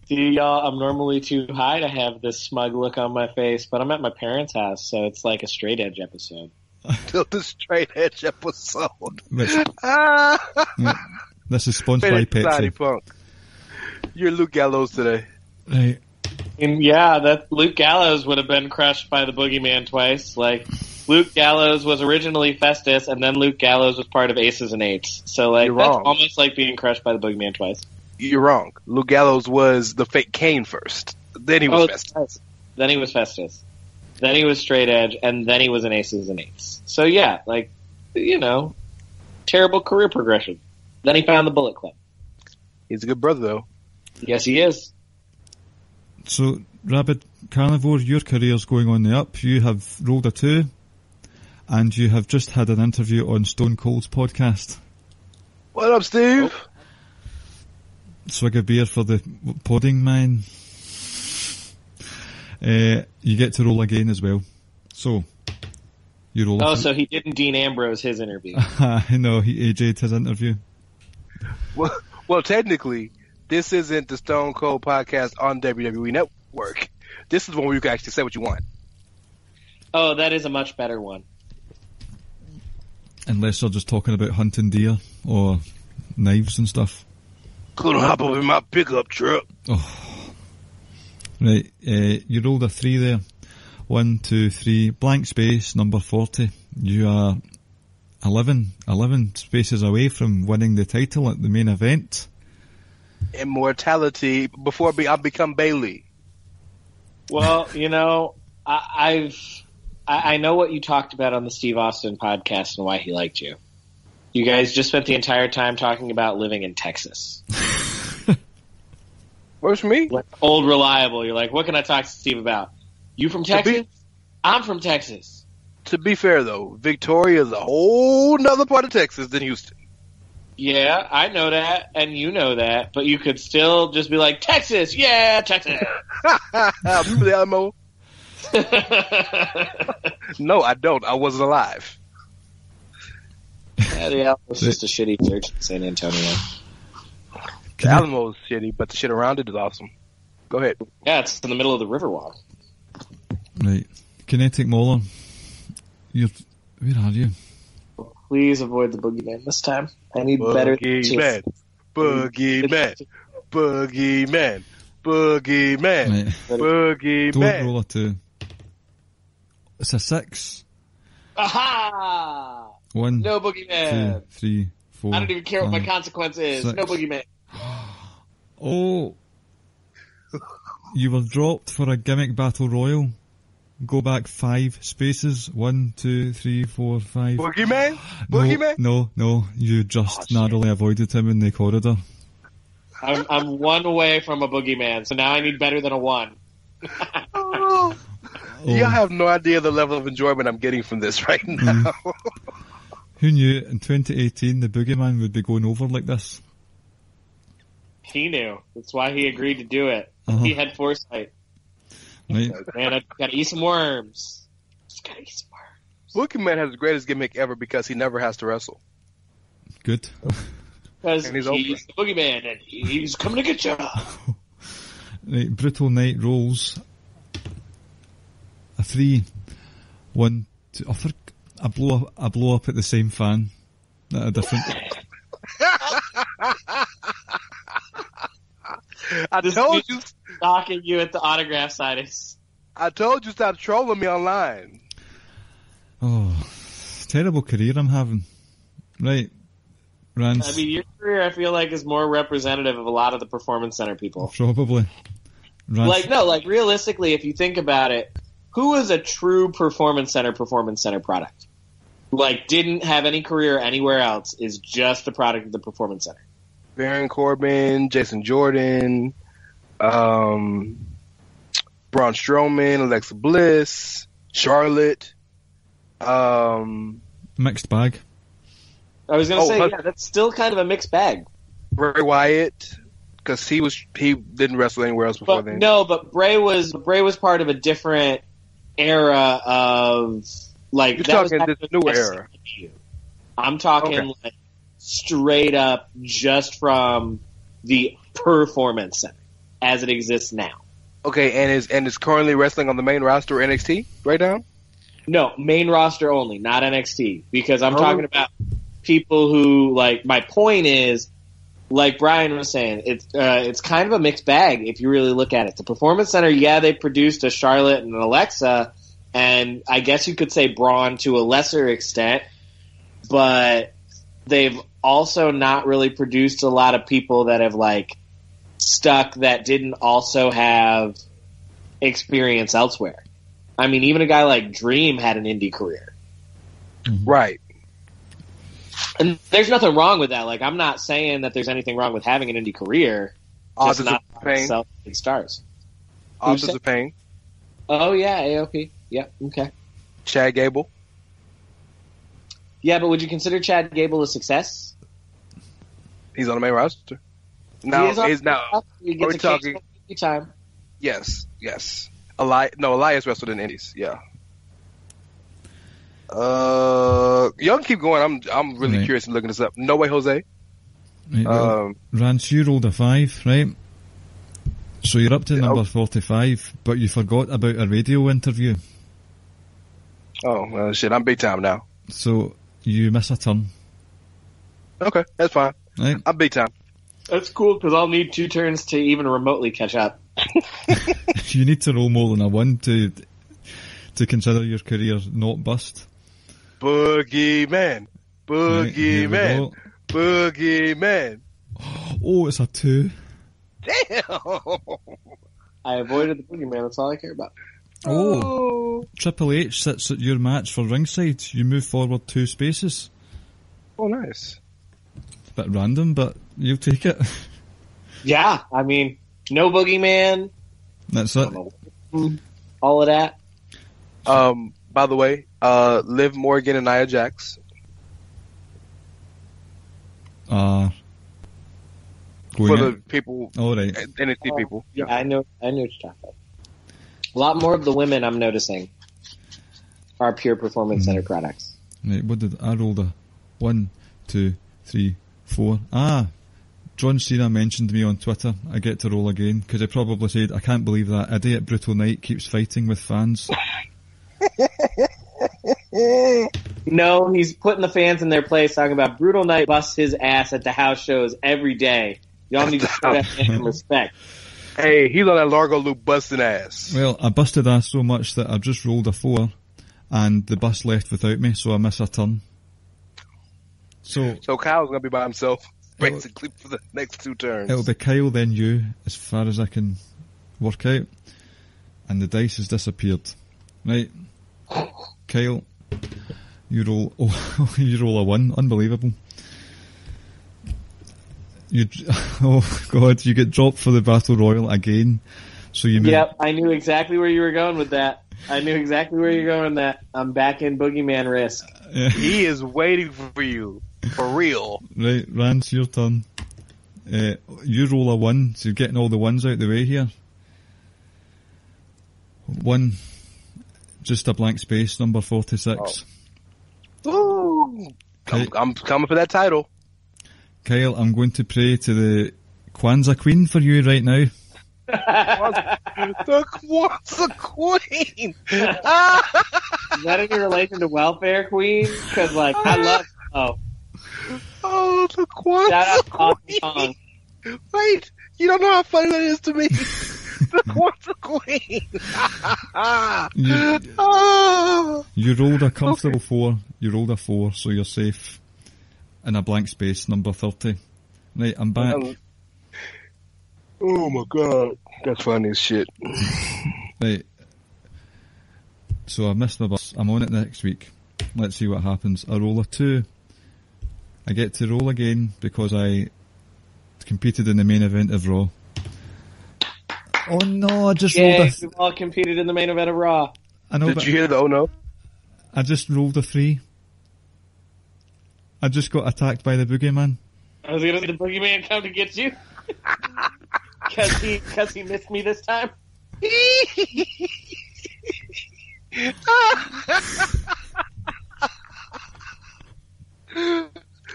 See, y'all, I'm normally too high to have this smug look on my face, but I'm at my parents' house, so it's like a straight edge episode. Till the straight edge episode. This is sponsored by Pepsi. Punk. You're Luke Gallows today. Right. And yeah, that Luke Gallows would have been crushed by the Boogeyman twice. Like, Luke Gallows was originally Festus, and then Luke Gallows was part of Aces and Eights. So, like, that's almost like being crushed by the Boogeyman twice. You're wrong. Luke Gallows was the fake Kane first. Then he was Festus. Nice. Then he was Festus. Then he was Straight Edge, and then he was an Aces and Eights. So yeah, like, you know, terrible career progression. Then he found the Bullet Club. He's a good brother, though. Yes, he is. So, Rabid Carnivore, your career's going on the up. You have rolled a 2, and you have just had an interview on Stone Cold's podcast. What up, Steve? Oh. Swig of beer for the pudding man. You get to roll again as well. So, you roll. Oh, so he didn't Dean Ambrose his interview. No, he AJ'd his interview. Well, technically, this isn't the Stone Cold podcast on WWE Network. This is one where you can actually say what you want. Oh, that is a much better one. Unless they're just talking about hunting deer or knives and stuff. Gonna hop up in my pickup truck. Oh. Right, you rolled a 3 there. 1, 2, 3, blank space, number 40. You are 11 spaces away from winning the title at the main event. Immortality before I become Bailey. Well, you know, I know what you talked about on the Steve Austin podcast and why he liked you. You guys just spent the entire time talking about living in Texas. Works for me. Like, old reliable. You're like, what can I talk to Steve about? You from Texas? I'm from Texas. To be fair, though, Victoria is a whole nother part of Texas than Houston. Yeah, I know that, and you know that, but you could still just be like, Texas! Yeah, Texas! Remember the Alamo? No, I don't. I wasn't alive. Yeah, the Alamo's just a shitty church in San Antonio. The Alamo's shitty, but the shit around it is awesome. Go ahead. Yeah, it's in the middle of the Riverwalk. Right. Kinetic Mauler. Where are you? Please avoid the Boogeyman this time. I need better... Boogeyman. Boogeyman. Boogeyman. Boogeyman. Right. Boogeyman. Don't roll a 2. It's a 6. Aha! 1, no Boogeyman. 2, 3, 4. I don't even care 5, what my consequence is. 6. No Boogeyman. Oh. You were dropped for a gimmick battle royal. Go back 5 spaces. 1, 2, 3, 4, 5. Boogeyman? Boogeyman? No. You just narrowly avoided him in the corridor. I'm 1 away from a Boogeyman, so now I need better than a 1. Oh. You have no idea the level of enjoyment I'm getting from this right now. Who knew in 2018 the Boogeyman would be going over like this? He knew. That's why he agreed to do it. He had foresight. Right. Man, I gotta eat some worms. Just gotta eat some worms. Boogeyman has the greatest gimmick ever because he never has to wrestle. Good. Because he's the boogeyman, and he's coming to get you. Right, Brutal Night rolls a 3, 1, 2. I blow up at the same fan. At a different. I told you. Stalking you at the autograph signings. I told you stop trolling me online. Oh, terrible career I'm having. Right, Rance. I mean, your career, I feel like, is more representative of a lot of the Performance Center people. Probably. Rance. Realistically, if you think about it, who is a true Performance Center product? Like, didn't have any career anywhere else, is just a product of the Performance Center. Baron Corbin, Jason Jordan, Braun Strowman, Alexa Bliss, Charlotte. Mixed bag. I was going to say, that's still kind of a mixed bag. Bray Wyatt, because he didn't wrestle anywhere else before then. No, but Bray was part of a different era of, like, you're talking this new era. I'm talking like straight up just from the Performance Center as it exists now. Okay, and is currently wrestling on the main roster NXT right now? No, main roster only, not NXT, because I'm talking about people who, like, my point is, like Brian was saying, it's kind of a mixed bag if you really look at it. The Performance Center, they produced a Charlotte and an Alexa, and I guess you could say Braun to a lesser extent, but they've also not really produced a lot of people that have, like, stuck that didn't also have experience elsewhere. I mean, even a guy like Dream had an indie career. Right. And there's nothing wrong with that. Like, I'm not saying that there's anything wrong with having an indie career. Authors of Pain. Stars. Authors of Pain. Oh, yeah, AOP. Yeah, okay. Chad Gable. Yeah, but would you consider Chad Gable a success? He's on the main roster. No, he's now. You get we're talking time. Yes. Elias wrestled in the Indies. Yeah. Y'all can keep going. I'm really curious in looking this up. No Way Jose. Right, Rance, you rolled a 5, right? So you're up to number 45, but you forgot about a radio interview. Oh, well, shit, I'm big time now. So you miss a turn. Okay, that's fine. Right. I'm big time. That's cool, because I'll need 2 turns to even remotely catch up. You need to roll more than a 1 to consider your career not bust. Boogeyman. Boogeyman. Boogeyman. Oh, it's a 2. Damn. I avoided the boogeyman. That's all I care about. Oh. Triple H sits at your match for ringside. You move forward 2 spaces. Oh, nice. It's a bit random, but you'll take it. Yeah, I mean, no boogeyman. That's it. All of that. By the way, Liv Morgan and Nia Jax. For the people, all right. NXT people. Yeah, I know what you're talking about. A lot more of the women I'm noticing are pure Performance Center products. Right, what did I rolled a 1, 2, 3, 4. John Cena mentioned me on Twitter. I get to roll again because he probably said, "I can't believe that idiot Brutal Night keeps fighting with fans." No, he's putting the fans in their place, talking about Brutal Night busts his ass at the house shows every day. Y'all need to show that man respect. Hey, he's on that Largo loop busting ass. Well, I busted ass so much that I've just rolled a 4 and the bus left without me, so I miss a turn. So Kyle's going to be by himself, basically, for the next 2 turns. It'll be Kyle, then you, as far as I can work out. And the dice has disappeared. Right. Kyle, you roll a 1. Unbelievable. Oh God, you get dropped for the Battle Royal again. So you Yep, I knew exactly where you were going with that. I'm back in Boogeyman risk. Yeah. He is waiting for you. For real. Right, Rance, your turn. You roll a 1, so you're getting all the 1s out the way here. 1, just a blank space, number 46. Oh. Ooh. I'm coming for that title. Kyle, I'm going to pray to the Kwanzaa Queen for you right now. The Kwanzaa Queen! Is that any relation to Welfare Queen? Because, like, I love... Oh, the Kwanzaa Queen! Wait, you don't know how funny that is to me. The Kwanzaa Queen! You rolled a comfortable 4. You rolled a 4, so you're safe. In a blank space, number 30. Right, I'm back. Oh my god, that's funny as shit. Right. So I missed my bus. I'm on it next week. Let's see what happens. I roll a 2. I get to roll again because I competed in the main event of Raw. Oh no, I just rolled a... we've all competed in the main event of Raw. I know, Did you hear the oh no? I just rolled a 3. I just got attacked by the boogeyman. I was gonna say the boogeyman come to get you? Cause he missed me this time?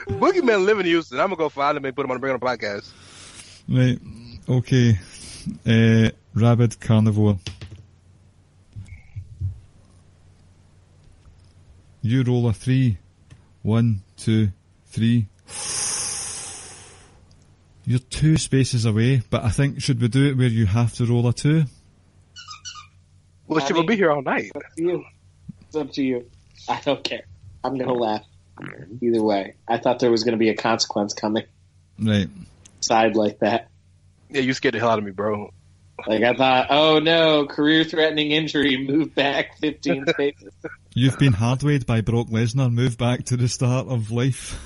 Boogeyman live in Houston. I'm gonna go find him and put him on the podcast. Right, okay. Rabid Carnivore. You roll a 3. 1, 2, 3. You're 2 spaces away, but I think, should we do it where you have to roll a 2? Well, she will be here all night. It's up to you. It's up to you. I don't care. I'm gonna laugh. Either way. I thought there was gonna be a consequence coming. Right. Side like that. Yeah, you scared the hell out of me, bro. Like, I thought, oh no, career-threatening injury, move back 15 spaces. You've been hardwayed by Brock Lesnar, move back to the start of life.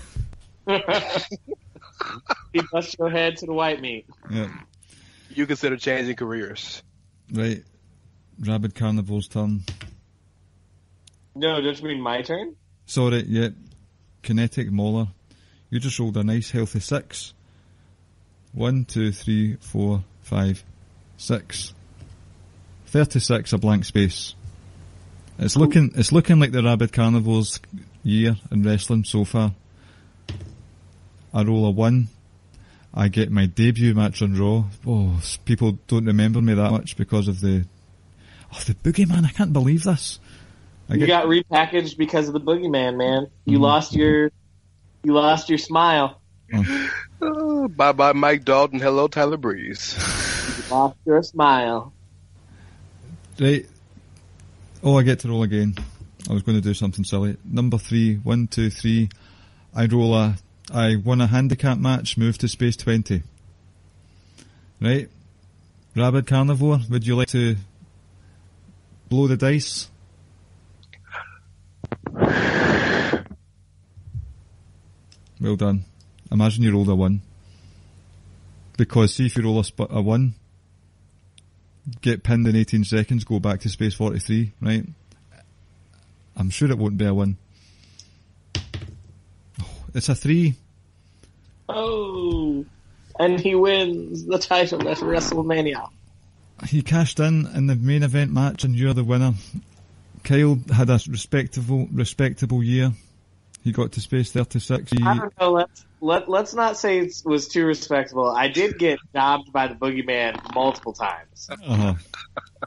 He bust your head to the white meat. Yeah. You consider changing careers. Right. Rabid Carnivore's turn. No, don't you mean my turn? Sorry, yeah. Kinetic Mauler. You just rolled a nice healthy 6. 1, 2, 3, 4, 5, 6. 36, a blank space. It's looking like the Rabid Carnivore's year in wrestling so far. I roll a 1. I get my debut match on Raw. Oh, people don't remember me that much because of the boogeyman. I can't believe this. You got repackaged because of the boogeyman, man. You lost your smile. Oh, bye-bye Mike Dalton. Hello Tyler Breeze. You lost your smile. Right. Oh, I get to roll again. I was going to do something silly. Number 3. 1, 2, 3. I won a handicap match, moved to space 20. Right. Rabid Carnivore, would you like to blow the dice? Well done. Imagine you rolled a 1. Because see if you roll a 1, get pinned in 18 seconds, go back to space 43, right? I'm sure it won't be a 1. Oh, it's a 3. Oh, and he wins the title at WrestleMania. He cashed in the main event match and you're the winner. Kyle had a respectable year. He got to space 36. I don't know, let's not say it was too respectable. I did get jobbed by the boogeyman multiple times.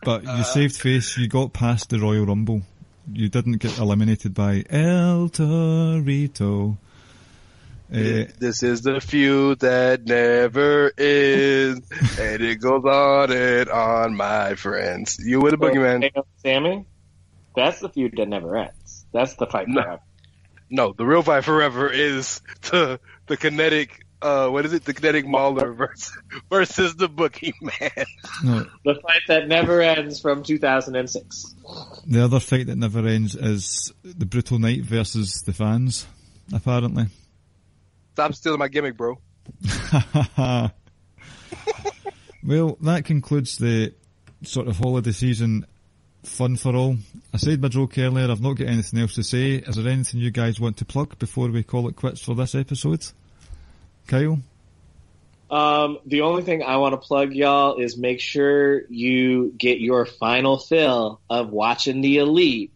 But you saved face, you got past the Royal Rumble. You didn't get eliminated by El Torito. This is the feud that never ends, and it goes on and on, my friends. You with the boogeyman. Sammy? That's the feud that never ends. That's the fight forever. No, the real fight forever is the kinetic, the kinetic Mauler versus the boogeyman. No. The fight that never ends from 2006. The other fight that never ends is the Brutal Knight versus the fans, apparently. Stop stealing my gimmick, bro. Well, that concludes the sort of holiday season fun for all. I said my joke earlier, I've not got anything else to say. Is there anything you guys want to plug before we call it quits for this episode? Kyle? The only thing I want to plug, y'all, is make sure you get your final fill of watching the Elite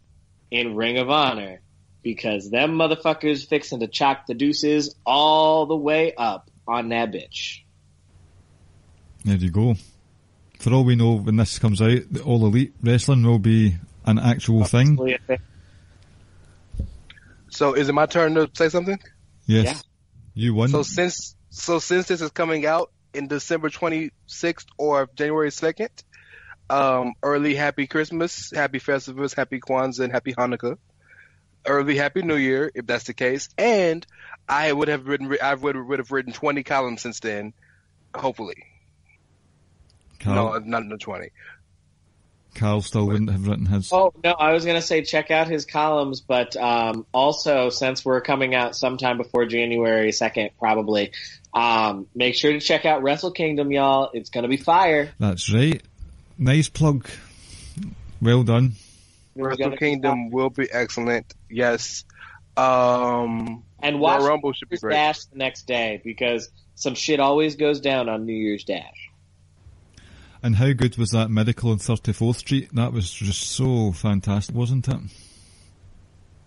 in Ring of Honor. because them motherfuckers fixing to chalk the deuces all the way up on that bitch. There you go. For all we know, when this comes out, the All Elite Wrestling will be an actual thing. So is it my turn to say something? Yes. Yeah. You won. So since this is coming out in December 26th or January 2nd, early Happy Christmas, Happy Festivus, Happy Kwanzaa, and Happy Hanukkah. Early Happy New Year, if that's the case. And I would have written 20 columns since then, hopefully. No, not 20. Carl still wouldn't have written his. Oh, no, I was going to say check out his columns, but also, since we're coming out sometime before January 2nd, probably, make sure to check out Wrestle Kingdom, y'all. It's going to be fire. That's right. Nice plug. Well done. Wrestle Kingdom will be excellent. Yes. And watch Royal Rumble should be great. Dash the next day, because some shit always goes down on New Year's Dash. And how good was that Medical on 34th Street? That was just so fantastic, wasn't it?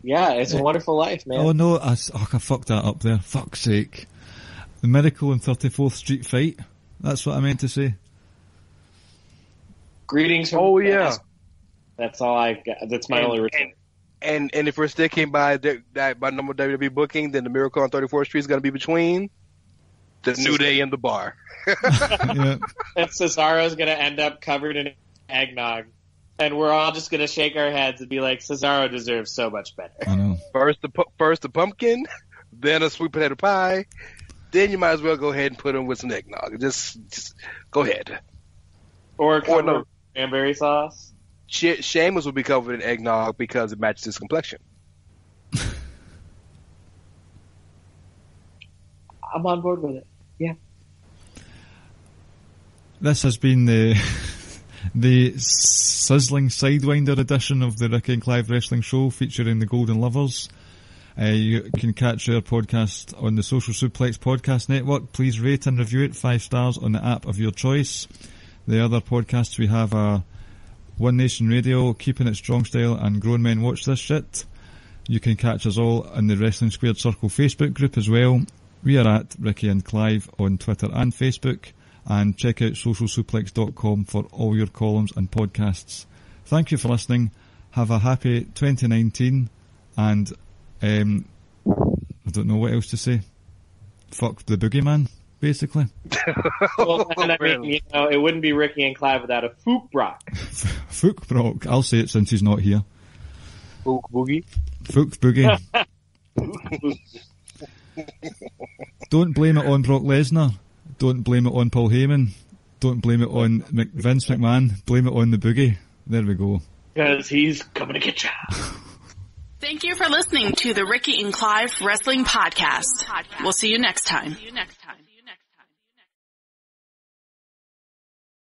Yeah, it's a wonderful life, man. Oh no, I fucked that up there. Fuck's sake. The Medical on 34th Street fight. That's what I meant to say. Greetings from Oh, yeah. That's all I got. That's my only return. And if we're sticking by normal WWE booking, then the Miracle on 34th Street is going to be between the New Day and the bar. Yeah. And Cesaro's going to end up covered in eggnog. And we're all just going to shake our heads and be like, Cesaro deserves so much better. I know. First the pumpkin, then a sweet potato pie. Then you might as well go ahead and put them with some eggnog. Just go ahead. Or cover no. cranberry sauce. Sheamus will be covered in eggnog because it matches his complexion. I'm on board with it. Yeah. This has been the Sizzling Sidewinder edition of the Ricky and Clive Wrestling Show featuring the Golden Lovers. You can catch our podcast on the Social Suplex Podcast Network. Please rate and review it 5 stars on the app of your choice. The other podcasts we have are One Nation Radio, Keepin It Strong Style, and Grown Men Watch This Shit. You can catch us all in the Wrestling Squared Circle Facebook group as well. We are at Ricky and Clive on Twitter and Facebook. And check out socialsuplex.com for all your columns and podcasts. Thank you for listening. Have a happy 2019, and I don't know what else to say. Fuck the boogeyman, basically. Well, and I mean, it wouldn't be Ricky and Clive without a Fook Brock. Fook Brock. I'll say it since he's not here. Fook Boogie. Fook Boogie. Don't blame it on Brock Lesnar. Don't blame it on Paul Heyman. Don't blame it on Vince McMahon. Blame it on the boogie. There we go. Because he's coming to get you. Thank you for listening to the Ricky and Clive Wrestling Podcast. We'll see you next time.